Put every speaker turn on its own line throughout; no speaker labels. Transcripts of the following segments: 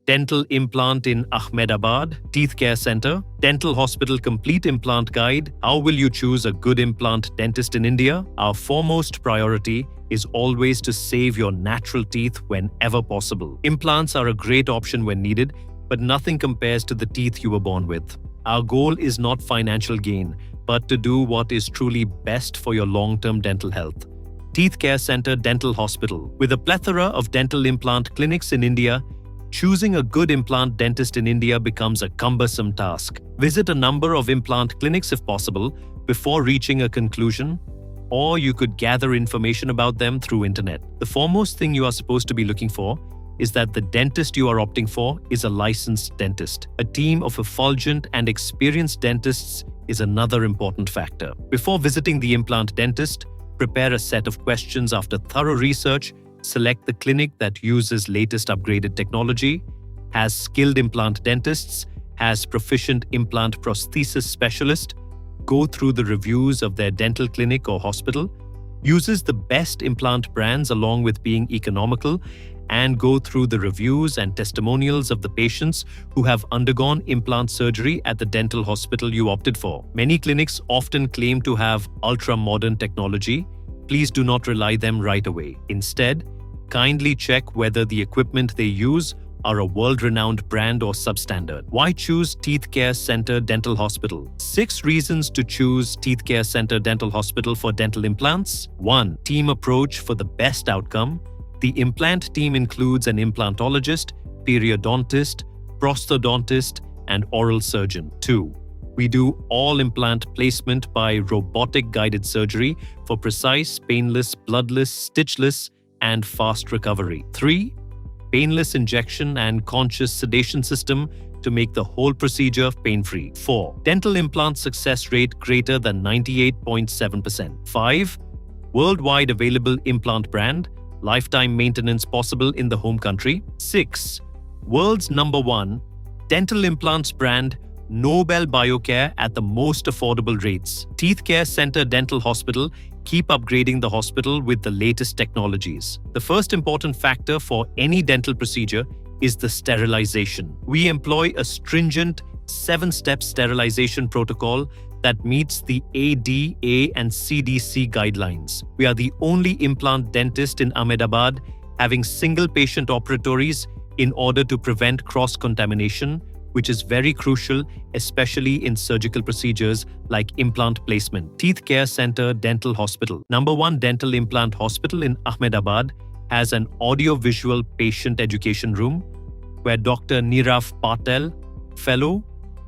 Dental Implant in Ahmedabad, Teeth Care Center, Dental Hospital Complete Implant Guide. How will you choose a good implant dentist in India? Our foremost priority is always to save your natural teeth whenever possible. Implants are a great option when needed, but nothing compares to the teeth you were born with. Our goal is not financial gain, but to do what is truly best for your long-term dental health. Teeth Care Center Dental Hospital. With a plethora of dental implant clinics in India, choosing a good implant dentist in India becomes a cumbersome task. Visit a number of implant clinics if possible before reaching a conclusion, or you could gather information about them through internet. The foremost thing you are supposed to be looking for is that the dentist you are opting for is a licensed dentist. A team of effulgent and experienced dentists is another important factor. Before visiting the implant dentist, prepare a set of questions after thorough research. Select the clinic that uses latest upgraded technology, has skilled implant dentists, has proficient implant prosthesis specialist, go through the reviews of their dental clinic or hospital, uses the best implant brands along with being economical, and go through the reviews and testimonials of the patients who have undergone implant surgery at the dental hospital you opted for. Many clinics often claim to have ultra-modern technology. Please do not rely them right away. Instead, kindly check whether the equipment they use are a world-renowned brand or substandard. Why choose Teeth Care Center Dental Hospital? 6 reasons to choose Teeth Care Center Dental Hospital for dental implants. 1. Team approach for the best outcome. The implant team includes an implantologist, periodontist, prosthodontist, and oral surgeon. 2. We do all implant placement by robotic guided surgery for precise, painless, bloodless, stitchless, and fast recovery. 3. Painless injection and conscious sedation system to make the whole procedure pain-free. 4. Dental implant success rate greater than 98.7%. 5. Worldwide available implant brand, lifetime maintenance possible in the home country. 6. World's #1 dental implants brand, Nobel Biocare at the most affordable rates. Teeth Care Center Dental Hospital. Keep upgrading the hospital with the latest technologies. The first important factor for any dental procedure is the sterilization. We employ a stringent 7-step sterilization protocol that meets the ADA and CDC guidelines. We are the only implant dentist in Ahmedabad having single patient operatories in order to prevent cross-contamination, which is very crucial, especially in surgical procedures like implant placement. Teeth Care Center Dental Hospital. #1 dental implant hospital in Ahmedabad has an audio-visual patient education room where Dr. Nirav Patel, Fellow,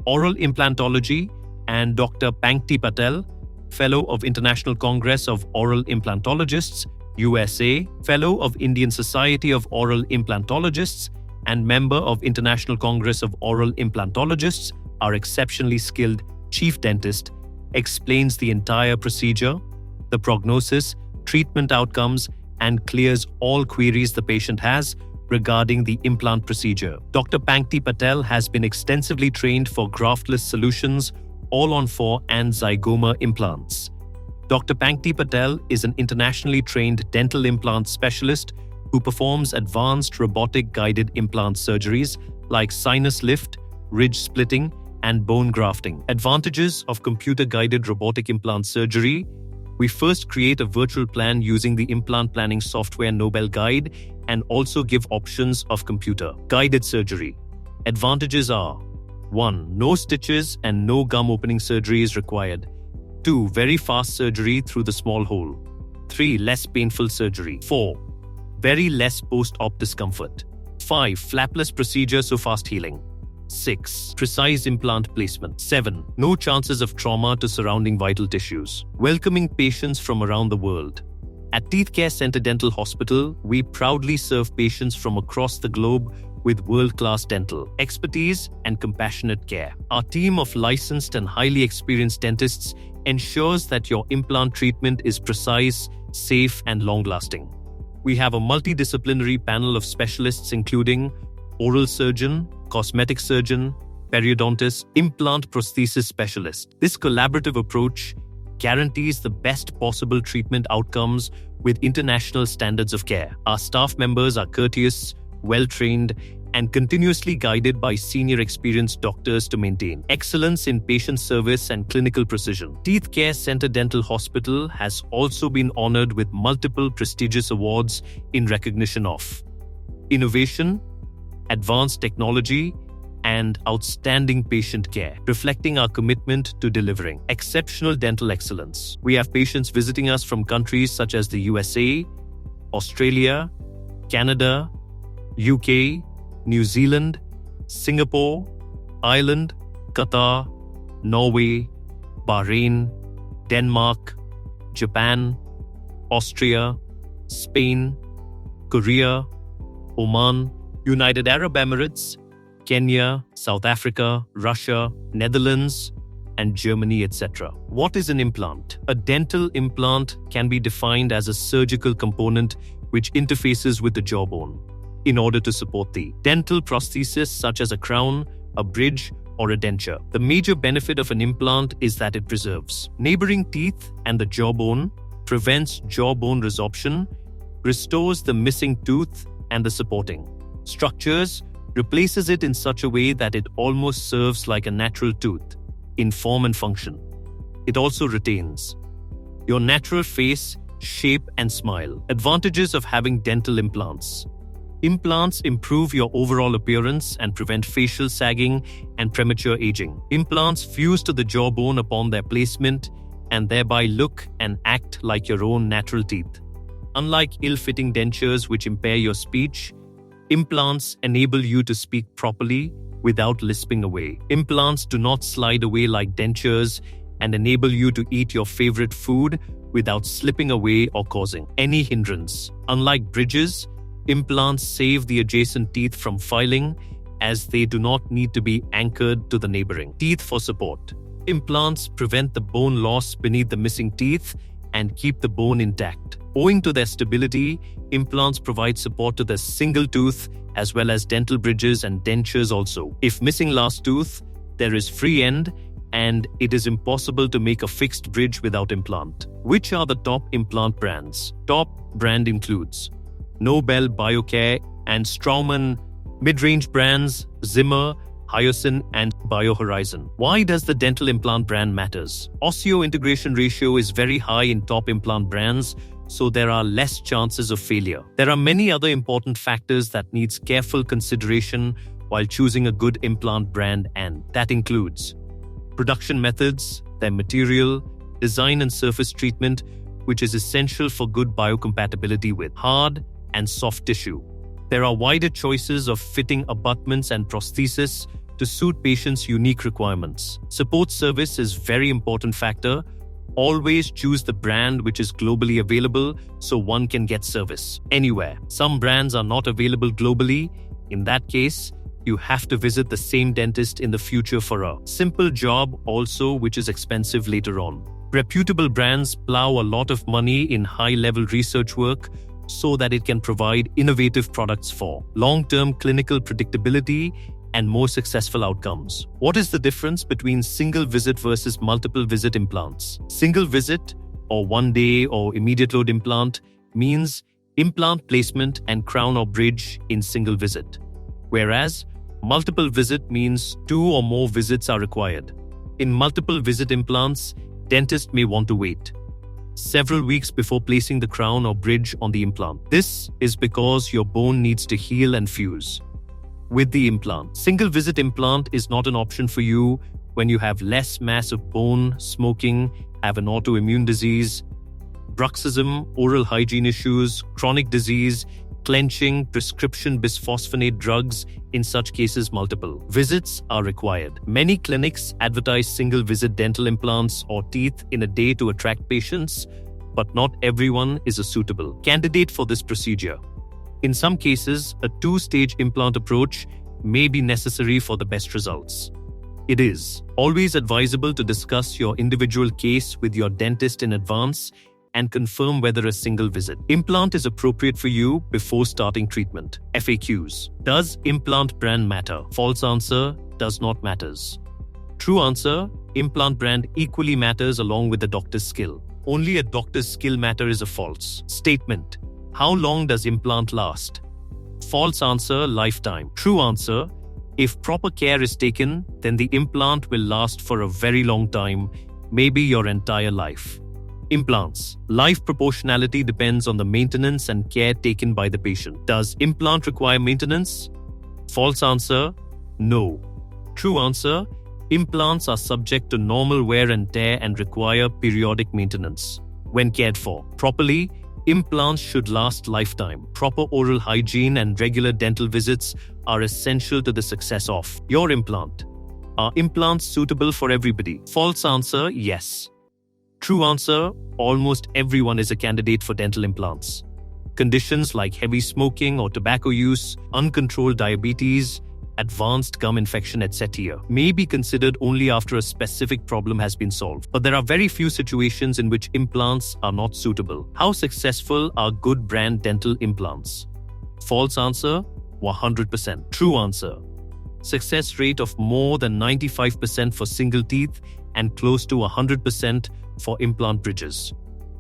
Oral Implantology, and Dr. Pankti Patel, Fellow of International Congress of Oral Implantologists, USA, Fellow of Indian Society of Oral Implantologists, and member of International Congress of Oral Implantologists, our exceptionally skilled chief dentist, explains the entire procedure, the prognosis, treatment outcomes, and clears all queries the patient has regarding the implant procedure. Dr. Pankti Patel has been extensively trained for graftless solutions, all-on-4 and zygoma implants. Dr. Pankti Patel is an internationally trained dental implant specialist who performs advanced robotic guided implant surgeries like sinus lift, ridge splitting, and bone grafting. Advantages of computer-guided robotic implant surgery. We first create a virtual plan using the implant planning software Nobel Guide and also give options of computer-guided surgery. Advantages are: 1. No stitches and no gum opening surgery is required. 2. Very fast surgery through the small hole. 3. Less painful surgery. 4. Very less post-op discomfort. 5. Flapless procedure, so fast healing. 6. Precise implant placement. 7. No chances of trauma to surrounding vital tissues. Welcoming patients from around the world. At Teeth Care Center Dental Hospital, we proudly serve patients from across the globe with world-class dental expertise and compassionate care. Our team of licensed and highly experienced dentists ensures that your implant treatment is precise, safe, and long-lasting. We have a multidisciplinary panel of specialists including oral surgeon, cosmetic surgeon, periodontist, implant prosthesis specialist. This collaborative approach guarantees the best possible treatment outcomes with international standards of care. Our staff members are courteous, well-trained, and continuously guided by senior experienced doctors to maintain excellence in patient service and clinical precision. Teeth Care Center Dental Hospital has also been honored with multiple prestigious awards in recognition of innovation, advanced technology, and outstanding patient care, reflecting our commitment to delivering exceptional dental excellence. We have patients visiting us from countries such as the USA, Australia, Canada, UK, New Zealand, Singapore, Ireland, Qatar, Norway, Bahrain, Denmark, Japan, Austria, Spain, Korea, Oman, United Arab Emirates, Kenya, South Africa, Russia, Netherlands, and Germany, etc. What is an implant? A dental implant can be defined as a surgical component which interfaces with the jawbone in order to support the dental prosthesis such as a crown, a bridge, or a denture. The major benefit of an implant is that it preserves neighboring teeth and the jawbone, prevents jawbone resorption, restores the missing tooth and the supporting structures, replaces it in such a way that it almost serves like a natural tooth in form and function. It also retains your natural face, shape, and smile. Advantages of having dental implants. Implants improve your overall appearance and prevent facial sagging and premature aging. Implants fuse to the jawbone upon their placement and thereby look and act like your own natural teeth. Unlike ill-fitting dentures which impair your speech, implants enable you to speak properly without lisping away. Implants do not slide away like dentures and enable you to eat your favorite food without slipping away or causing any hindrance. Unlike bridges, implants save the adjacent teeth from filing as they do not need to be anchored to the neighboring teeth for support. Implants prevent the bone loss beneath the missing teeth and keep the bone intact. Owing to their stability, implants provide support to the single tooth as well as dental bridges and dentures also. If missing last tooth, there is free end and it is impossible to make a fixed bridge without implant. Which are the top implant brands? Top brand includes Nobel Biocare and Straumann. Mid-range brands Zimmer, Hyoscine, and BioHorizon. Why does the dental implant brand matters? Osseointegration ratio is very high in top implant brands, so there are less chances of failure. There are many other important factors that needs careful consideration while choosing a good implant brand, and that includes production methods, their material, design and surface treatment, which is essential for good biocompatibility with hard and soft tissue. There are wider choices of fitting abutments and prosthesis to suit patients' unique requirements. Support service is a very important factor. Always choose the brand which is globally available so one can get service anywhere. Some brands are not available globally. In that case, you have to visit the same dentist in the future for a simple job also, which is expensive later on. Reputable brands plow a lot of money in high-level research work so that it can provide innovative products for long-term clinical predictability and more successful outcomes. What is the difference between single visit versus multiple visit implants? Single visit or one day or immediate load implant means implant placement and crown or bridge in single visit, whereas multiple visit means 2 or more visits are required. In multiple visit implants, dentist may want to wait several weeks before placing the crown or bridge on the implant. This is because your bone needs to heal and fuse with the implant. Single visit implant is not an option for you when you have less mass of bone, smoking, have an autoimmune disease, bruxism, oral hygiene issues, chronic disease, clenching, prescription bisphosphonate drugs. In such cases, multiple visits are required. Many clinics advertise single-visit dental implants or teeth in a day to attract patients, but not everyone is a suitable candidate for this procedure. In some cases, a 2-stage implant approach may be necessary for the best results. It is always advisable to discuss your individual case with your dentist in advance and confirm whether a single visit implant is appropriate for you before starting treatment. FAQs. Does implant brand matter? False answer: does not matters. True answer: implant brand equally matters along with the doctor's skill. Only a doctor's skill matter is a false statement. How long does implant last? False answer, lifetime. True answer, if proper care is taken, then the implant will last for a very long time, maybe your entire life. Implants. Life proportionality depends on the maintenance and care taken by the patient. Does implant require maintenance? False answer, no. True answer, implants are subject to normal wear and tear and require periodic maintenance. When cared for properly, implants should last lifetime. Proper oral hygiene and regular dental visits are essential to the success of your implant. Are implants suitable for everybody? False answer, yes. True answer, almost everyone is a candidate for dental implants. Conditions like heavy smoking or tobacco use, uncontrolled diabetes, advanced gum infection, etc. may be considered only after a specific problem has been solved. But there are very few situations in which implants are not suitable. How successful are good brand dental implants? False answer, 100%. True answer, success rate of more than 95% for single teeth and close to 100% for implant bridges.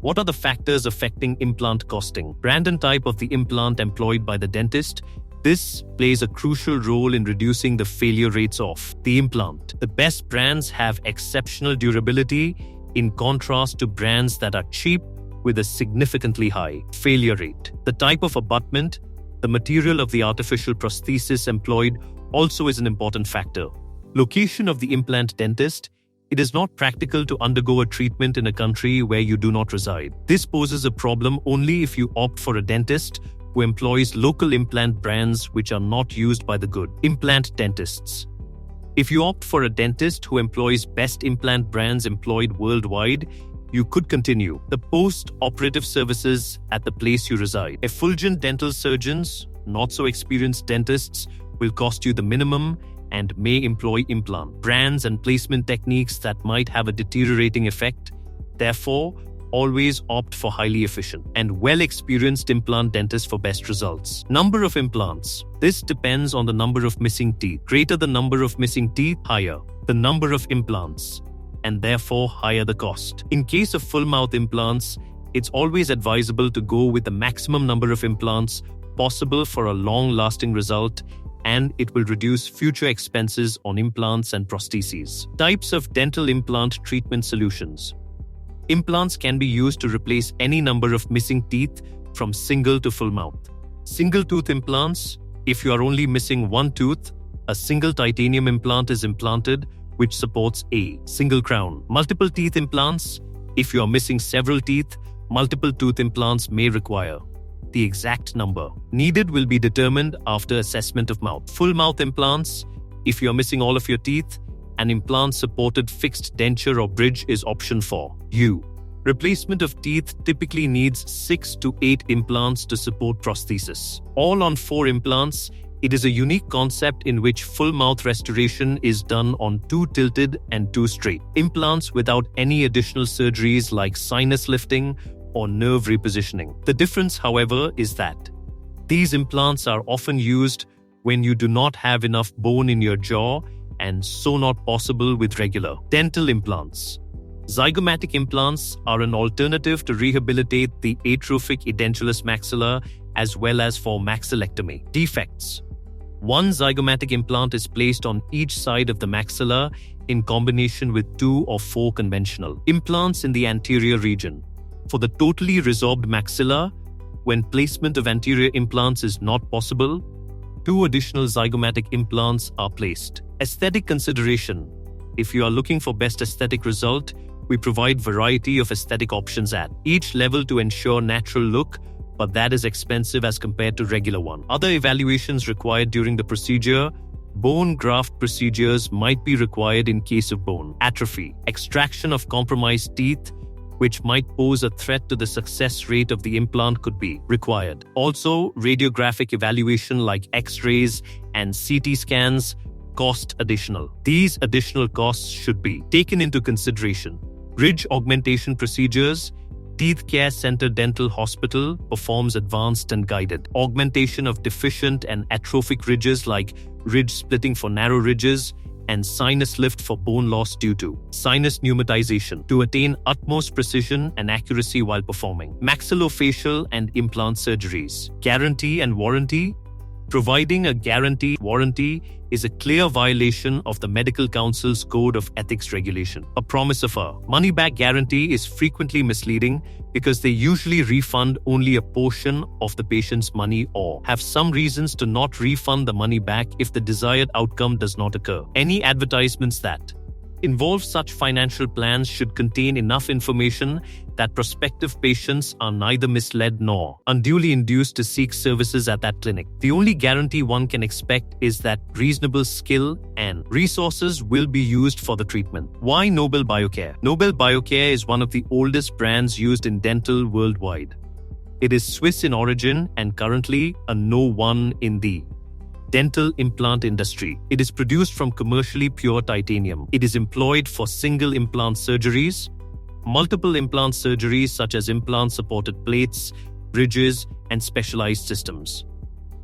What are the factors affecting implant costing? Brand and type of the implant employed by the dentist. This plays a crucial role in reducing the failure rates of the implant. The best brands have exceptional durability in contrast to brands that are cheap with a significantly high failure rate. The type of abutment, the material of the artificial prosthesis employed also is an important factor. Location of the implant dentist. It is not practical to undergo a treatment in a country where you do not reside. This poses a problem only if you opt for a dentist who employs local implant brands which are not used by the good implant dentists. If you opt for a dentist who employs best implant brands employed worldwide, you could continue the post-operative services at the place you reside. Effulgent dental surgeons, not so experienced dentists, will cost you the minimum and may employ implant brands and placement techniques that might have a deteriorating effect. Therefore, always opt for highly efficient and well-experienced implant dentists for best results. Number of implants. This depends on the number of missing teeth. Greater the number of missing teeth, higher the number of implants, and therefore higher the cost. In case of full mouth implants, it's always advisable to go with the maximum number of implants possible for a long-lasting result, and it will reduce future expenses on implants and prostheses. Types of dental implant treatment solutions. Implants can be used to replace any number of missing teeth from single to full mouth. Single tooth implants. If you are only missing one tooth, a single titanium implant is implanted which supports a single crown. Multiple teeth implants. If you are missing several teeth, multiple tooth implants may require. The exact number needed will be determined after assessment of mouth. Full mouth implants. If you are missing all of your teeth, an implant-supported fixed denture or bridge is option for you. Replacement of teeth typically needs 6 to 8 implants to support prosthesis. All on 4 implants. It is a unique concept in which full mouth restoration is done on 2 tilted and 2 straight implants without any additional surgeries like sinus lifting or nerve repositioning. The difference, however, is that these implants are often used when you do not have enough bone in your jaw and so not possible with regular dental implants. Zygomatic implants are an alternative to rehabilitate the atrophic edentulous maxilla as well as for maxillectomy. Defects. One zygomatic implant is placed on each side of the maxilla in combination with 2 or 4 conventional implants in the anterior region. For the totally resorbed maxilla, when placement of anterior implants is not possible, 2 additional zygomatic implants are placed. Aesthetic consideration. If you are looking for best aesthetic result, we provide variety of aesthetic options at each level to ensure natural look, but that is expensive as compared to regular one. Other evaluations required during the procedure. Bone graft procedures might be required in case of bone atrophy. Extraction of compromised teeth, which might pose a threat to the success rate of the implant, could be required. Also, radiographic evaluation like X-rays and CT scans cost additional. These additional costs should be taken into consideration. Ridge augmentation procedures. Teeth Care Center Dental Hospital performs advanced and guided augmentation of deficient and atrophic ridges like ridge splitting for narrow ridges and sinus lift for bone loss due to sinus pneumatization to attain utmost precision and accuracy while performing maxillofacial and implant surgeries. Guarantee and warranty. Providing a guaranteed warranty is a clear violation of the Medical Council's Code of Ethics regulation. A promise of a money-back guarantee is frequently misleading because they usually refund only a portion of the patient's money or have some reasons to not refund the money back if the desired outcome does not occur. Any advertisements that involve such financial plans should contain enough information that prospective patients are neither misled nor unduly induced to seek services at that clinic. The only guarantee one can expect is that reasonable skill and resources will be used for the treatment. Why Nobel Biocare? Nobel Biocare is one of the oldest brands used in dental worldwide. It is Swiss in origin and currently a No. 1 in the dental implant industry. It is produced from commercially pure titanium. It is employed for single implant surgeries, multiple implant surgeries such as implant-supported plates, bridges, and specialized systems.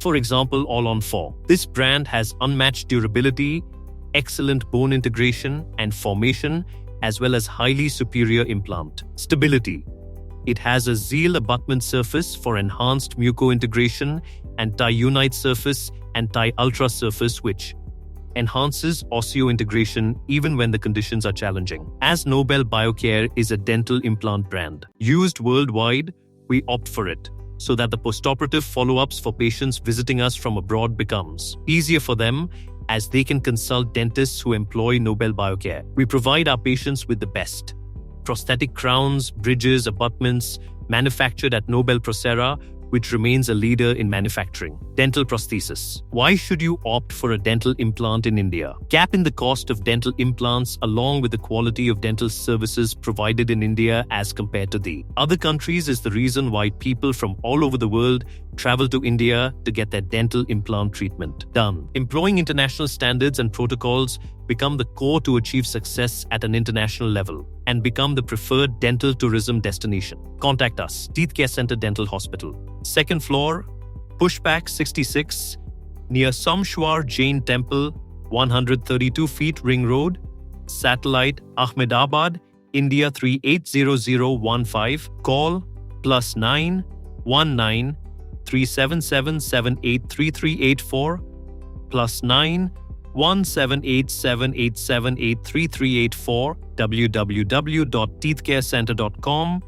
For example, All-on-4. This brand has unmatched durability, excellent bone integration and formation, as well as highly superior implant stability. It has a Zeal abutment surface for enhanced muco-integration and Ti-Unite surface and Ti-Ultra surface which enhances osseointegration even when the conditions are challenging. As Nobel Biocare is a dental implant brand used worldwide, we opt for it so that the postoperative follow-ups for patients visiting us from abroad becomes easier for them as they can consult dentists who employ Nobel Biocare. We provide our patients with the best prosthetic crowns, bridges, abutments manufactured at Nobel Procera, which remains a leader in manufacturing dental prosthesis. Why should you opt for a dental implant in India? Gap in the cost of dental implants along with the quality of dental services provided in India as compared to the other countries is the reason why people from all over the world travel to India to get their dental implant treatment done. Employing international standards and protocols become the core to achieve success at an international level and become the preferred dental tourism destination. Contact us, Teeth Care Center Dental Hospital. 2nd floor, Pushback 66, near Samshwar Jain Temple, 132 feet Ring Road, Satellite, Ahmedabad, India 380015. Call +9 19 377 783384 +9 1787878334 www.teethcarecenter.com